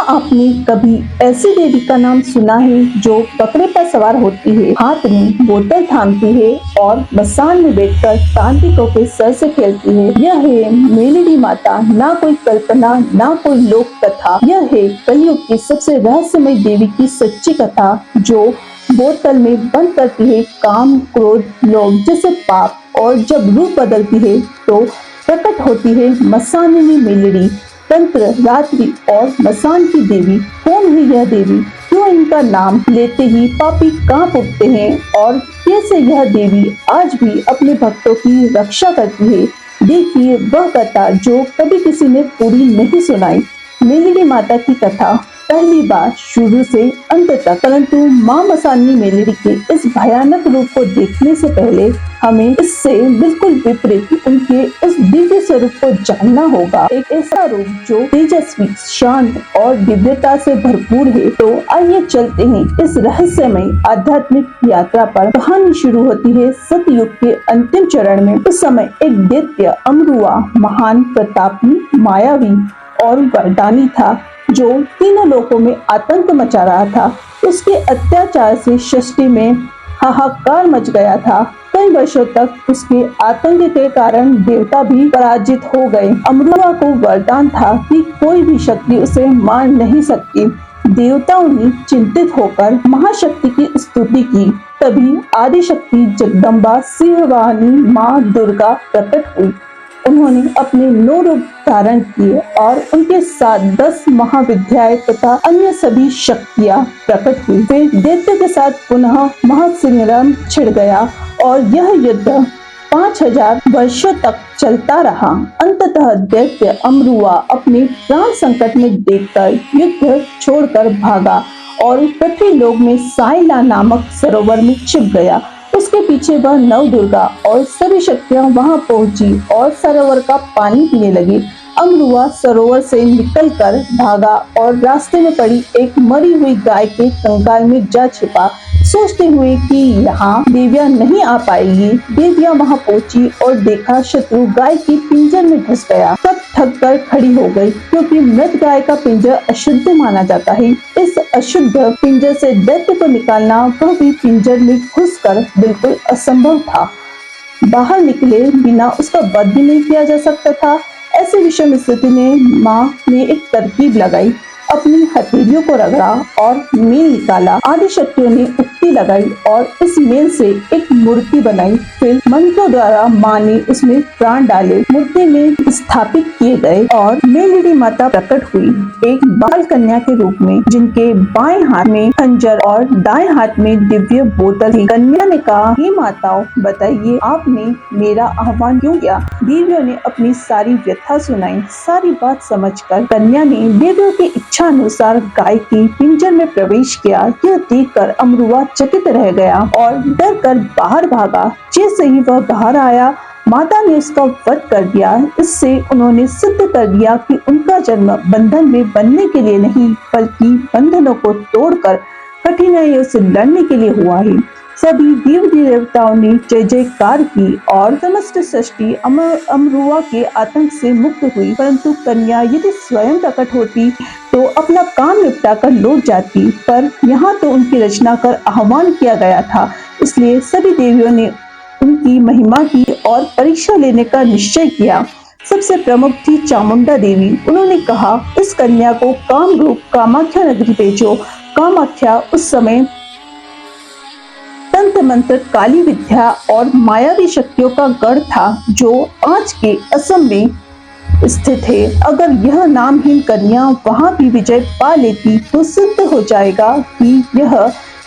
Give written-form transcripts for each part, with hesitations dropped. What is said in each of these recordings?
आपने कभी ऐसी देवी का नाम सुना है जो बकरे पर सवार होती है, हाथ में बोतल थामती है और मसान में बैठकर तांत्रिकों के सर से खेलती है? यह है मेलडी माता, ना कोई कल्पना, ना कोई लोक कथा। यह है कलयुग की सबसे रहस्यमय देवी की सच्ची कथा, जो बोतल में बंद करती है काम, क्रोध, लोभ जैसे पाप, और जब रूप बदलती है तो प्रकट होती है मसानिनी मेलडी। तंत्र, रात्रि और मसान की देवी। कौन है यह देवी? क्यों इनका नाम लेते ही पापी कांप उठते हैं? और कैसे यह देवी आज भी अपने भक्तों की रक्षा करती है? देखिए वह कथा जो कभी किसी ने पूरी नहीं सुनाई। मेलडी माता की कथा पहली बार शुरू से अंत तक। परंतु माँ मसानी मेलडी के इस भयानक रूप को देखने से पहले हमें इससे बिल्कुल विपरीत उनके उस दिव्य स्वरूप को जानना होगा। एक ऐसा रूप जो तेजस्वी, शांत और दिव्यता से भरपूर है। तो आइए चलते हैं इस रहस्यमय आध्यात्मिक यात्रा पर। कहानी शुरू होती है सतयुग के अंतिम चरण में। उस समय एक दैत्य अमरुआ महान, प्रतापी, मायावी और वरदानी था, जो तीनों लोकों में आतंक मचा रहा था। उसके अत्याचार से सृष्टि में हाहाकार मच गया था। कई वर्षों तक उसके आतंक के कारण देवता भी पराजित हो गए। अमरुआ को वरदान था कि कोई भी शक्ति उसे मार नहीं सकती। देवताओं ने चिंतित होकर महाशक्ति की स्तुति की। तभी आदिशक्ति जगदम्बा सिंहवाहिनी माँ दुर्गा प्रकट हुई। उन्होंने अपने 9 रूप धारण किए और उनके साथ 10 महाविद्याएं तथा अन्य सभी शक्तियां प्रकट हुई। फिर दैत्य के साथ पुनः महासंग्राम छिड़ गया और यह युद्ध 5000 वर्षों तक चलता रहा। अंततः दैत्य अमरुआ अपने प्राण संकट में देखकर युद्ध छोड़कर भागा और पृथ्वी लोक में साइला नामक सरोवर में छिप गया। उसके पीछे वह नव दुर्गा और सभी शक्तियां वहां पहुंची और सरोवर का पानी पीने लगी। अमरुआ सरोवर से निकलकर भागा और रास्ते में पड़ी एक मरी हुई गाय के कंकाल में जा छिपा, सोचते हुए कि यहाँ देवियां नहीं आ पाएगी। देवियां वहां पहुंची और देखा शत्रु गाय के पिंजर में घुस गया। सब थक कर खड़ी हो गई, क्योंकि मृत गाय का पिंजर अशुद्ध माना जाता है। इस अशुद्ध पिंजर से दैत्य को निकालना, वह भी पिंजर में घुसकर, बिल्कुल असंभव था। बाहर निकले बिना उसका वध भी नहीं किया जा सकता था। ऐसे विषम स्थिति में माँ ने एक तरकीब लगाई, अपनी हथेलियों को रगड़ा और मेल निकाला। आदि शक्तियों ने उक्ति लगाई और इस मेल से एक मूर्ति बनाई। फिर मंत्रों द्वारा माँ ने उसमें प्राण डाले। मूर्ति में स्थापित किए गए और मेलडी माता प्रकट हुई, एक बाल कन्या के रूप में, जिनके बाएं हाथ में खंजर और दाएं हाथ में दिव्य बोतल थी। कन्या ने कहा, हे माताओं, बताइए आपने मेरा आह्वान क्यों किया? देवियों ने अपनी सारी व्यथा सुनाई। सारी बात समझकर कन्या ने देवियों की इच्छा अनुसार गाय के पिंजर में प्रवेश किया। यह देखकर अमरुआ चकित रह गया और डर कर बाहर भागा। जैसे ही वह बाहर आया, माता ने उसका वध कर दिया। इससे उन्होंने सिद्ध कर दिया कि उनका जन्म बंधन में बंधने के लिए नहीं, बल्कि बंधनों को तोड़कर कठिनाइयों से लड़ने के लिए हुआ है। सभी देवी देवताओं ने जय जयकार की और समस्त सृष्टि अमरुआ के आतंक से मुक्त हुई। परंतु कन्या यदि स्वयं प्रकट होती तो अपना काम निपटा कर लौट जाती, पर यहाँ तो उनकी रचना कर आह्वान किया गया था। इसलिए सभी देवियों ने उनकी महिमा की और परीक्षा लेने का निश्चय किया। सबसे प्रमुख थी चामुंडा देवी। उन्होंने कहा, इस कन्या को काम रूप कामाख्या नगरी भेजो। कामाख्या उस समय तंत्र मंत्र, काली विद्या और मायावी शक्तियों का गढ़ था, जो आज के असम में स्थित है। अगर यह नामहीन कन्या वहां भी विजय पा लेती तो सिद्ध हो जाएगा कि यह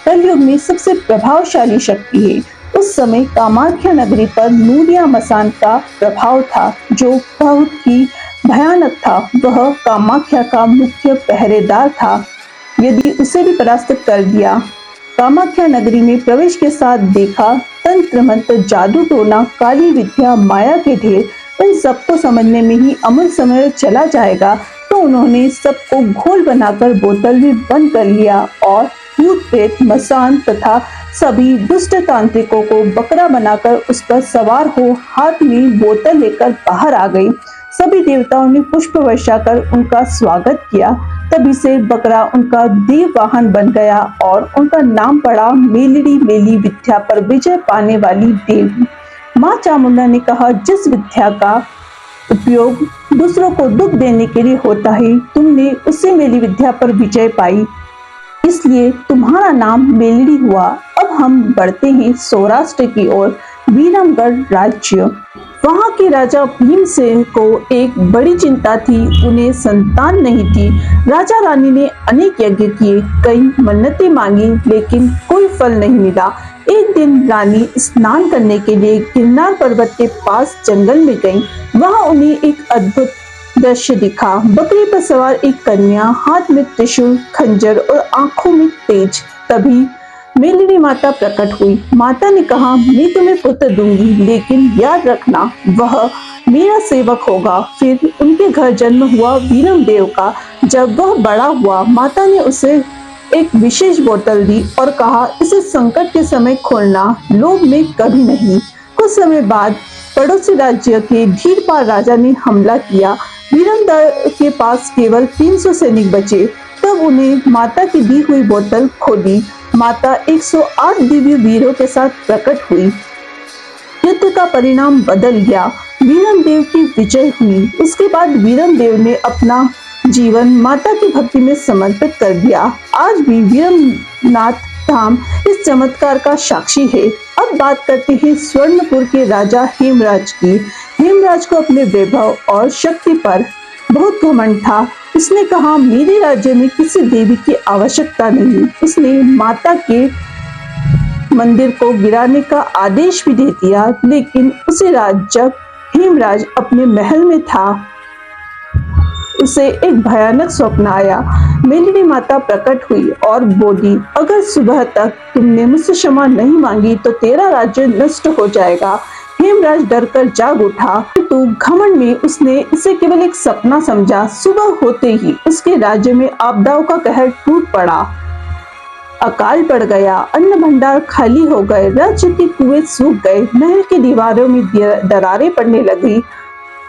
कलयुग में सबसे प्रभावशाली शक्ति है। उस समय कामाख्या नगरी पर नूरिया मसान का प्रभाव था, जो बहुत ही भयानक था। वह कामाख्या का मुख्य पहरेदार था। यदि उसे भी परास्त कर दिया। कामाख्या नगरी में प्रवेश के साथ देखा तंत्र मंत्र, जादू टोना, काली विद्या, माया के ढेर, इन सबको समझने में ही अमर समय चला जाएगा। तो उन्होंने सबको घोल बनाकर बोतल में बंद कर लिया और भूत प्रेत, मसान तथा सभी दुष्ट तांत्रिकों को बकरा बनाकर उस पर सवार हो हाथ में बोतल लेकर बाहर आ गई। सभी देवताओं ने पुष्प वर्षा कर उनका स्वागत किया। तभी से बकरा उनका देव वाहन बन गया और उनका नाम पड़ा मेलिडी मेली विद्या पर विजय पाने वाली देवी। माँ चामुंडा ने कहा, जिस विद्या का उपयोग दूसरों को दुख देने के लिए होता है, तुमने उसी मेली विद्या पर विजय पाई, इसलिए तुम्हारा नाम मेलिडी हुआ। अब हम बढ़ते हैं सौराष्ट्र की ओर, विरमगढ़ राज्य। वहां के राजा भीमसेन को एक बड़ी चिंता थी, उन्हें संतान नहीं थी। राजा रानी ने अनेक यज्ञ किए, कई मन्नतें मांगी, लेकिन कोई फल नहीं मिला। एक दिन रानी स्नान करने के लिए गिरनार पर्वत के पास जंगल में गईं। वहां उन्हें एक अद्भुत दृश्य दिखा। बकरी पर सवार एक कन्या, हाथ में त्रिशूल, खंजर और आंखों में तेज। तभी मेलिडी माता प्रकट हुई। माता ने कहा, मैं तुम्हें पुत्र दूंगी, लेकिन याद रखना वह मेरा सेवक होगा। फिर उनके घर जन्म हुआ वीरमदेव का। जब वह बड़ा हुआ, माता ने उसे एक विशेष बोतल दी और कहा, इसे संकट के समय खोलना, लोभ में कभी नहीं। कुछ समय बाद पड़ोसी राज्य के धीरपाल राजा ने हमला किया। वीरमदेव के पास केवल 300 सैनिक बचे। तब उन्हें माता की दी हुई बोतल खोली। माता 108 दिव्य वीरों के साथ प्रकट हुई। युद्ध का परिणाम बदल गया, वीरमदेव की विजय हुई। उसके बाद वीरमदेव ने अपना जीवन माता की भक्ति में समर्पित कर दिया। आज भी वीरमनाथ धाम इस चमत्कार का साक्षी है। अब बात करते हैं स्वर्णपुर के राजा हेमराज की। हेमराज को अपने वैभव और शक्ति पर बहुत घमंड था। उसने कहा, मेरे राज्य में किसी देवी की आवश्यकता नहीं। उसने माता के मंदिर को गिराने का आदेश भी दे दिया। लेकिन उसी रात जब हेमराज अपने महल में था, उसे एक भयानक स्वप्न आया। मेलिडी माता प्रकट हुई और बोली, अगर सुबह तक तुमने मुझसे क्षमा नहीं मांगी तो तेरा राज्य नष्ट हो जाएगा। हेमराज डरकर जाग उठा, तो घमंड में उसने इसे केवल एक सपना समझा। सुबह होते ही उसके राज्य में आपदाओं का कहर टूट पड़ा। अकाल पड़ गया, अन्न भंडार खाली हो गए, राज्य के कुएं सूख गए, महल की दीवारों में दरारें पड़ने लगी।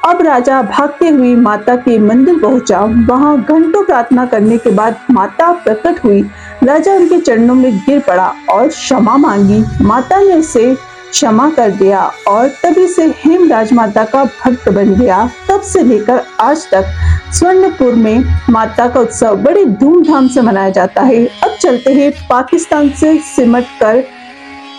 अब राजा भागते हुए माता के मंदिर पहुंचा। वहां घंटों प्रार्थना करने के बाद माता प्रकट हुई। राजा उनके चरणों में गिर पड़ा और क्षमा मांगी। माता ने उसे क्षमा कर दिया और तभी से हेमराज माता का भक्त बन गया। तब से लेकर आज तक स्वर्णपुर में माता का उत्सव बड़ी धूमधाम से मनाया जाता है। अब चलते हैं पाकिस्तान से सिमट कर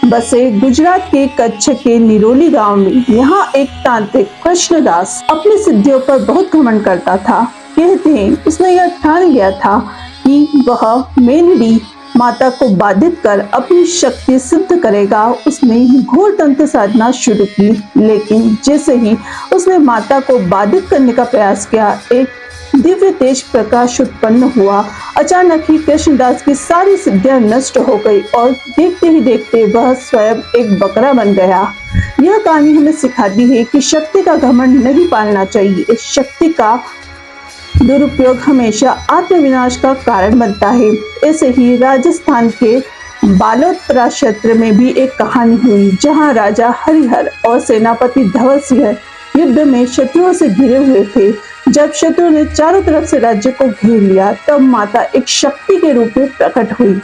बसे गुजरात के कच्छ के निरोली गांव में। यहाँ एक तांत्रिक कृष्णदास अपनी सिद्धियों पर बहुत घमंड करता था। कहते हैं उसने यह ठान लिया था कि वह मेलिडी माता को बाधित कर अपनी शक्ति सिद्ध करेगा। उसने घोर तंत्र साधना शुरू की, लेकिन जैसे ही उसने माता को बाधित करने का प्रयास किया, एक दिव्य तेज प्रकाश उत्पन्न हुआ। अचानक ही कृष्णदास की सारी सिद्धियां नष्ट हो गई और देखते ही देखते वह स्वयं एक बकरा बन गया। यह कहानी हमें सिखाती है कि शक्ति का घमंड नहीं पालना चाहिए। शक्ति का दुरुपयोग हमेशा आत्मविनाश का कारण बनता है। ऐसे ही राजस्थान के बालोतरा क्षेत्र में भी एक कहानी हुई, जहां राजा हरिहर और सेनापति धवल सिंह युद्ध में शत्रुओं से घिरे हुए थे। जब शत्रु ने चारों तरफ से राज्य को घेर लिया, तब माता एक शक्ति के रूप में प्रकट हुई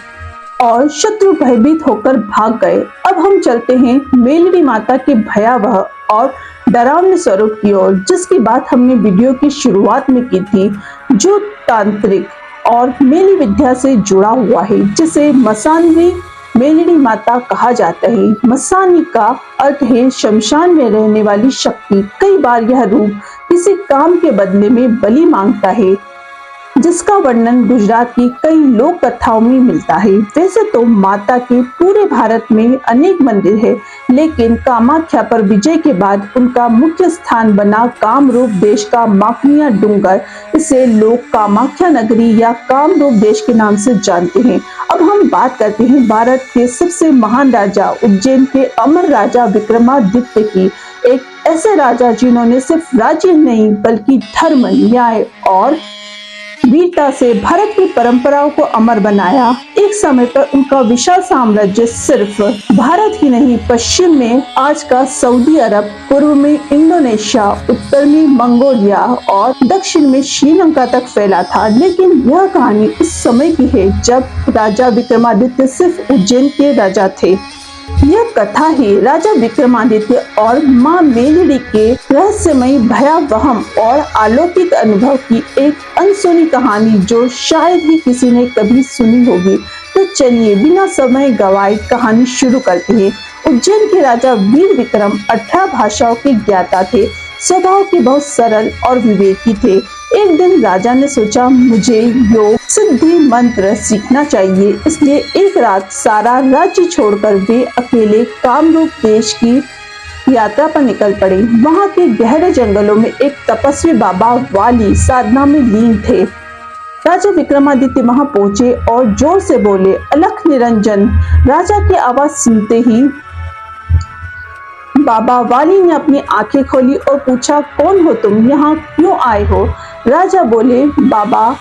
और शत्रु भयभीत होकर भाग गए। अब हम चलते हैं मेलिडी माता के भयावह और डरावने स्वरूप की ओर, जिसकी बात हमने वीडियो की शुरुआत में की थी, जो तांत्रिक और मेली विद्या से जुड़ा हुआ है, जिसे मसानवी मेलिडी माता कहा जाता है। मसानी का अर्थ है शमशान में रहने वाली शक्ति। कई बार यह रूप किसी काम के बदले में बलि मांगता है, जिसका वर्णन गुजरात की कई लोक कथाओं में मिलता है। वैसे तो माता के पूरे भारत में अनेक मंदिर है, लेकिन कामाख्या पर विजय के बाद उनका मुख्य स्थान बना कामरूप देश का माखनिया डूंगर। इसे लोग कामाख्या नगरी या कामरूप देश के नाम से जानते हैं। अब हम बात करते हैं भारत के सबसे महान राजा उज्जैन के अमर राजा विक्रमादित्य की। एक ऐसे राजा जिन्होंने सिर्फ राज्य नहीं बल्कि धर्म, न्याय और वीरता से भारत की परंपराओं को अमर बनाया। एक समय पर उनका विशाल साम्राज्य सिर्फ भारत ही नहीं, पश्चिम में आज का सऊदी अरब, पूर्व में इंडोनेशिया, उत्तर में मंगोलिया और दक्षिण में श्रीलंका तक फैला था। लेकिन यह कहानी उस समय की है जब राजा विक्रमादित्य सिर्फ उज्जैन के राजा थे। यह कथा ही राजा विक्रमादित्य और मां मेलड़ी के रहस्यमयी, भयावह और अलौकिक अनुभव की एक अनसुनी कहानी जो शायद ही किसी ने कभी सुनी होगी। तो चलिए बिना समय गवाए कहानी शुरू करते हैं। उज्जैन के राजा वीर विक्रम 18 भाषाओं के ज्ञाता थे, स्वभाव के बहुत सरल और विवेकी थे। एक दिन राजा ने सोचा मुझे योग सिद्धि मंत्र सीखना चाहिए, इसलिए एक रात सारा राज्य छोड़कर वे अकेले कामरूप देश की यात्रा पर निकल पड़े। वहां के गहरे जंगलों में एक तपस्वी बाबा वाली साधना में लीन थे। राजा विक्रमादित्य वहां पहुंचे और जोर से बोले, अलख निरंजन। राजा की आवाज सुनते ही बाबा वाली ने अपनी आंखें खोली और पूछा, कौन हो तुम, यहाँ क्यों आए हो? राजा बोले, बाबा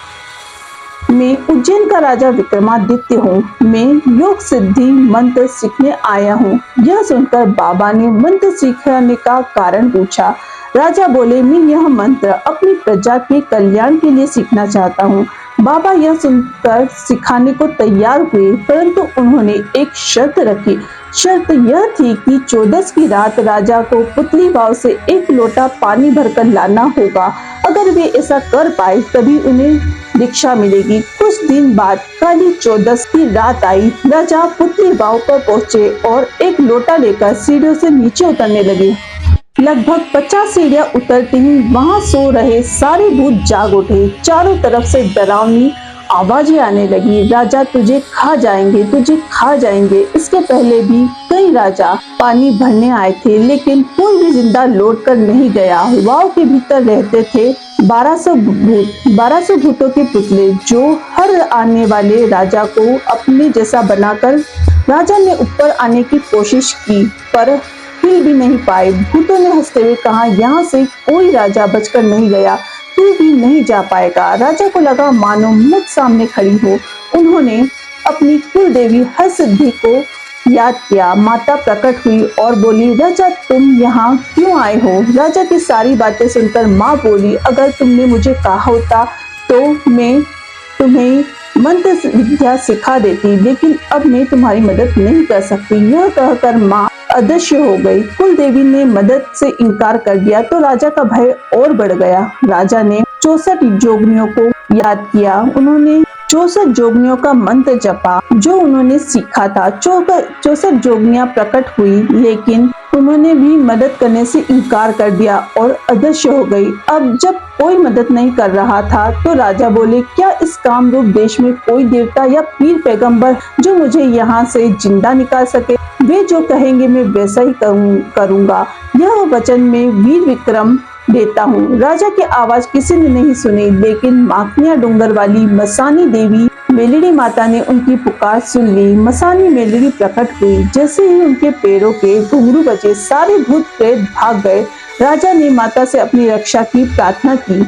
मैं उज्जैन का राजा विक्रमादित्य हूँ, मैं योग सिद्धि मंत्र सीखने आया हूँ। यह सुनकर बाबा ने मंत्र सीखने का कारण पूछा। राजा बोले, मैं यह मंत्र अपनी प्रजा के कल्याण के लिए सीखना चाहता हूँ। बाबा यह सुनकर सिखाने को तैयार हुए, परंतु उन्होंने एक शर्त रखी। शर्त यह थी कि 14 की रात राजा को पुतली वाव से एक लोटा पानी भरकर लाना होगा। अगर वे ऐसा कर पाए तभी उन्हें दीक्षा मिलेगी। कुछ दिन बाद काली 14 की रात आई। राजा पुतली वाव पर पहुंचे और एक लोटा लेकर सीढ़ियों से नीचे उतरने लगे। लगभग 50 सीढ़ियां उतरते ही वहां सो रहे सारे भूत जाग उठे। चारों तरफ से डरावनी आवाजें आने लगी, राजा तुझे खा जाएंगे, तुझे खा जाएंगे। इसके पहले भी कई राजा पानी भरने आए थे, लेकिन कोई भी जिंदा लौट कर नहीं गया। वाव के भीतर रहते थे 1200 भूत, 1200 भूतों के पुतले, जो हर आने वाले राजा को अपने जैसा बनाकर राजा ने ऊपर आने की कोशिश की, पर हिल भी नहीं पाए। भूतों ने हंसते हुए कहा, यहाँ से कोई राजा बचकर नहीं गया, तू भी नहीं जा पाएगा। राजा को लगा मानो मुझ सामने खड़ी हो। उन्होंने अपनी कुल देवी हरसिद्धि को याद किया। माता प्रकट हुई और बोली, राजा तुम यहाँ क्यों आए हो? राजा की सारी बातें सुनकर माँ बोली, अगर तुमने मुझे कहा होता तो मैं तुम्हें मंत्र विद्या सिखा देती, लेकिन अब मैं तुम्हारी मदद नहीं कर सकती। यह कहकर माँ अदृश्य हो गई। कुल देवी ने मदद से इनकार कर दिया तो राजा का भय और बढ़ गया। राजा ने 64 जोगनियों को याद किया। उन्होंने 64 जोगनियों का मंत्र जपा जो उन्होंने सीखा था। 64 जोगनियां प्रकट हुई, लेकिन उन्होंने भी मदद करने से इनकार कर दिया और अदृश्य हो गई। अब जब कोई मदद नहीं कर रहा था तो राजा बोले, क्या इस कामरूप देश में कोई देवता या पीर पैगंबर जो मुझे यहाँ से जिंदा निकाल सके? वे जो कहेंगे मैं वैसा ही करूँगा। यह वचन में वीर विक्रम देता हूँ। राजा की आवाज किसी ने नहीं सुनी, लेकिन माखनिया डूंगर वाली मसानी देवी मेलड़ी माता ने उनकी पुकार सुन ली। मसानी मेलड़ी प्रकट हुई। जैसे ही उनके पैरों के घुंघरू बजे, सारे भूत प्रेत भाग गए। राजा ने माता से अपनी रक्षा की प्रार्थना की।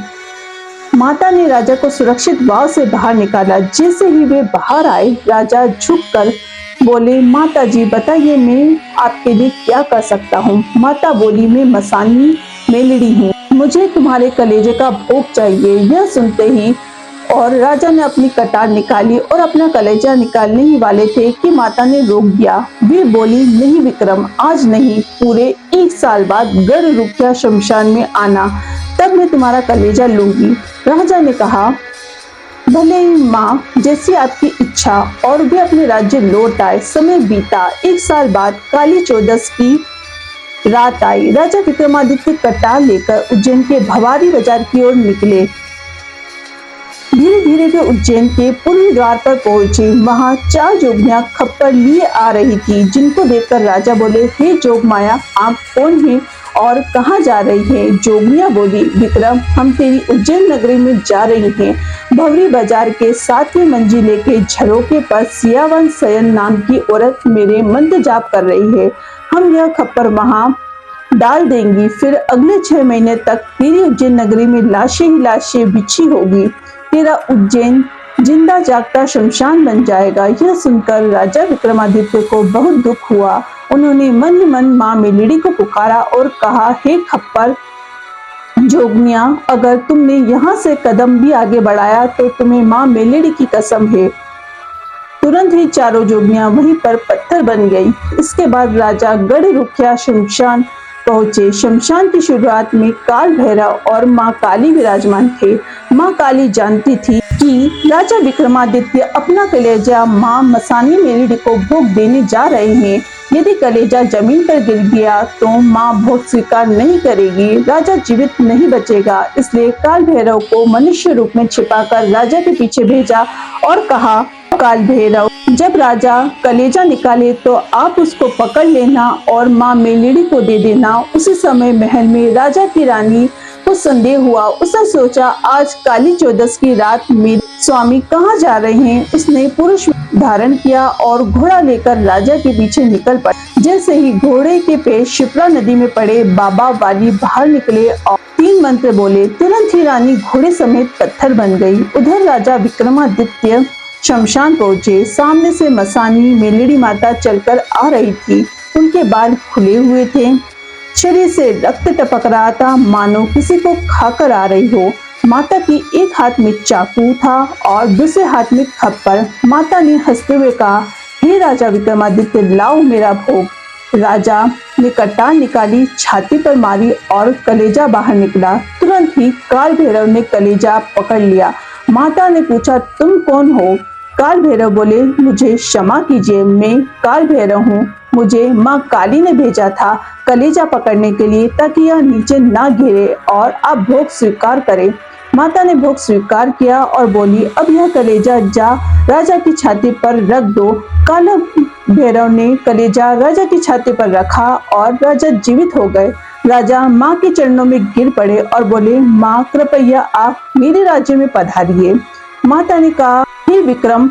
माता ने राजा को सुरक्षित वाव से बाहर निकाला। जैसे ही वे बाहर आए, राजा झुककर बोले, माता जी बताइए मैं आपके लिए क्या कर सकता हूँ? माता बोली, मैं मसानी मेलड़ी हूँ, मुझे तुम्हारे कलेजे का भोग चाहिए। यह सुनते ही और राजा ने अपनी कटार निकाली और अपना कलेजा निकालने ही वाले थे कि माता ने रोक दिया। वे बोली, नहीं विक्रम, आज नहीं, पूरे 1 साल बाद गढ़ रुखिया शमशान में आना, तब मैं तुम्हारा कलेजा लूंगी। राजा ने कहा, भले ही माँ, जैसी आपकी इच्छा। और वे अपने राज्य लौट आए। समय बीता। 1 साल बाद काली 14 की रात आई। राजा विक्रमादित्य कटार लेकर उज्जैन के भवारी बाजार की ओर निकले। धीरे धीरे वे उज्जैन के पूर्वी द्वार पर पहुंचे। वहां 4 जोगियां खप्पर लिए आ रही थी, जिनको देखकर राजा बोले, हे जोगमाया, आप कौन हैं और कहाँ जा रही हैं? जोगियां बोली, विक्रम, हम तेरी उज्जैन नगरी में जा रही हैं। भवरी बाजार के 7वीं मंजिले के झरोके पर सियावन सयन नाम की औरत मेरे मंत्र जाप कर रही है। हम यह खप्पर वहां डाल देंगी, फिर अगले 6 महीने तक तेरी उज्जैन नगरी में लाशें ही लाशें बिछी होगी। तेरा उज्जैन जिंदा जागता शमशान बन जाएगा। यह सुनकर राजा विक्रमादित्य को बहुत दुख हुआ। उन्होंने मन ही मन माँ मेलिडी को पुकारा और कहा, हे खप्पर जोगनिया, अगर तुमने यहाँ से कदम भी आगे बढ़ाया तो तुम्हें माँ मेलिडी की कसम है। तुरंत ही चारों जोगनियां वहीं पर पत्थर बन गई। इसके बाद राजा गढ़ रुखिया शमशान पहुंचे। शमशान की शुरुआत में काल भैरव और माँ काली विराजमान थे। माँ काली जानती थी कि राजा विक्रमादित्य अपना कलेजा माँ मसानी मेलिडी को भोग देने जा रहे हैं। यदि कलेजा जमीन पर गिर गया तो माँ भोग स्वीकार नहीं करेगी, राजा जीवित नहीं बचेगा। इसलिए काल भैरव को मनुष्य रूप में छिपाकर राजा के पीछे भेजा और कहा, काल भैरव, जब राजा कलेजा निकाले तो आप उसको पकड़ लेना और माँ मेलिडी को दे देना। उसी समय महल में राजा की रानी को संदेह हुआ। उसने सोचा, आज काली चौदस की रात मेरे स्वामी कहाँ जा रहे हैं। उसने पुरुष धारण किया और घोड़ा लेकर राजा के पीछे निकल पड़ा। जैसे ही घोड़े के पैर शिप्रा नदी में पड़े, बाबा वाली बाहर निकले और 3 मंत्र बोले। तुरंत ही रानी घोड़े समेत पत्थर बन गई। उधर राजा विक्रमादित्य शमशान पहुंचे। सामने से मसानी मेलिडी माता चलकर आ रही थी। उनके बाल खुले हुए थे, शरीर से रक्त टपक रहा था, मानो किसी को खाकर आ रही हो। माता की एक हाथ में चाकू था और दूसरे हाथ में खप्पर। माता ने हंसते हुए कहा, हे राजा विक्रमादित्य, लाओ मेरा भोग। राजा ने कटार निकाली, छाती पर मारी और कलेजा बाहर निकला। तुरंत ही काल भैरव ने कलेजा पकड़ लिया। माता ने पूछा, तुम कौन हो? काल भैरव बोले, मुझे क्षमा कीजिए, मैं काल भैरव हूँ। मुझे माँ काली ने भेजा था कलेजा पकड़ने के लिए, ताकि यह नीचे ना गिरे और आप भोग स्वीकार करें। माता ने भोग स्वीकार किया और बोली, अब यह कलेजा जा राजा की छाती पर रख दो। काल भैरव ने कलेजा राजा की छाती पर रखा और राजा जीवित हो गए। राजा माँ के चरणों में गिर पड़े और बोले, माँ कृपया आप मेरे राज्य में पधारिए। माता ने कहा, हे विक्रम,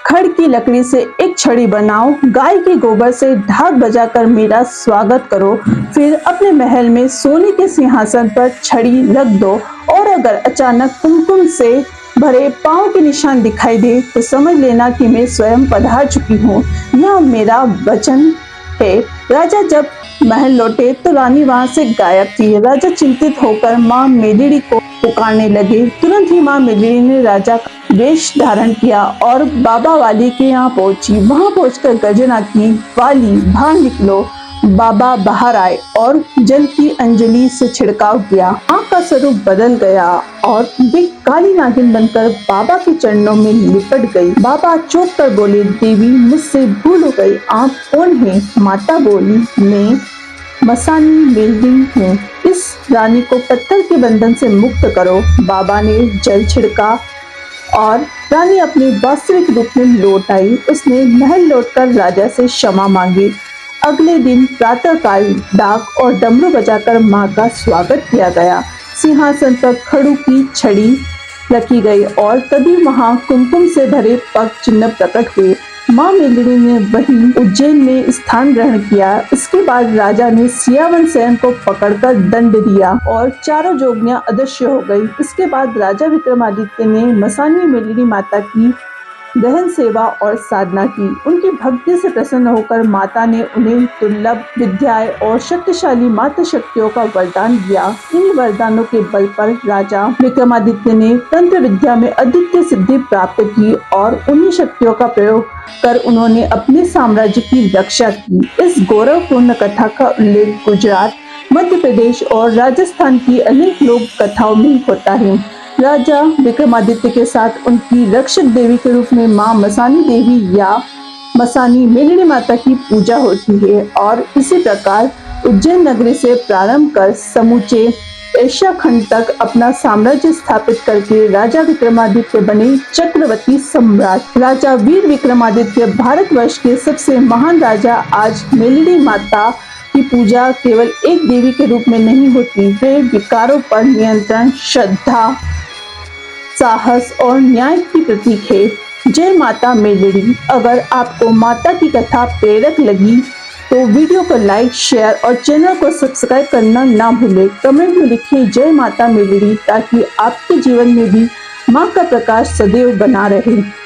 खड़ की लकड़ी से एक छड़ी बनाओ, गाय के गोबर से ढाक बजाकर मेरा स्वागत करो, फिर अपने महल में सोने के सिंहासन पर छड़ी रख दो और अगर अचानक कुमकुम से भरे पांव के निशान दिखाई दे तो समझ लेना कि मैं स्वयं पधार चुकी हूँ। यह मेरा वचन है। राजा जब महल लौटे तो रानी वहां से गायब थी। राजा चिंतित होकर माँ मेलिडी को पुकारने लगे। तुरंत ही माँ मेलिडी ने राजा का वेश धारण किया और बाबा वाली के यहाँ पहुंची। वहां पहुंचकर गर्जना की, वाली बाहर निकलो। बाबा बाहर आए और जल की अंजलि से छिड़काव किया। माँ का स्वरूप बदल गया और वे काली नागिन बनकर बाबा के चरणों में लिपट गई। बाबा चौंक कर बोले, देवी, मुझसे भूल हो गई, आप कौन हैं? माता बोली, मैं मसानी मेलिडी हूँ। इस रानी को पत्थर के बंधन से मुक्त करो। बाबा ने जल छिड़का और रानी अपने वास्तविक रूप में लौट आई। उसने महल लौटकर राजा से क्षमा मांगी। अगले दिन प्रातःकाल डाक और डमरू बजाकर मां का स्वागत किया गया। सिंहासन पर खड़ू की छड़ी रखी गई और तभी वहां कुमकुम से भरे पग चिन्ह प्रकट हुए। माँ मेलिडी ने वहीं उज्जैन में स्थान ग्रहण किया। इसके बाद राजा ने सियावन सेन को पकड़कर दंड दिया और चारों जोगनियां अदृश्य हो गई। इसके बाद राजा विक्रमादित्य ने मसानी मेलिडी माता की गहन सेवा और साधना की। उनकी भक्ति से प्रसन्न होकर माता ने उन्हें दुर्लभ विद्याएं और शक्तिशाली मातृ शक्तियों का वरदान दिया। इन वरदानों के बल पर राजा विक्रमादित्य ने तंत्र विद्या में अद्वितीय सिद्धि प्राप्त की और उन्हीं शक्तियों का प्रयोग कर उन्होंने अपने साम्राज्य की रक्षा की। इस गौरवपूर्ण कथा का उल्लेख गुजरात, मध्य प्रदेश और राजस्थान की अनेक लोक कथाओं में होता है। राजा विक्रमादित्य के साथ उनकी रक्षक देवी के रूप में मां मसानी देवी या मसानी मेलिडी माता की पूजा होती है और इसी प्रकार उज्जैन नगरी से प्रारंभ कर समूचे एशिया खंड तक अपना साम्राज्य स्थापित करके राजा विक्रमादित्य बने चक्रवर्ती सम्राट। राजा वीर विक्रमादित्य भारतवर्ष के सबसे महान राजा। आज मेलिडी माता की पूजा केवल एक देवी के रूप में नहीं होती, वे विकारों पर नियंत्रण, श्रद्धा, साहस और न्याय की प्रतीक है। जय माता मेलिडी। अगर आपको माता की कथा प्रेरक लगी तो वीडियो को लाइक, शेयर और चैनल को सब्सक्राइब करना ना भूलें। कमेंट में लिखिए जय माता मेलिडी ताकि आपके जीवन में भी माँ का प्रकाश सदैव बना रहे।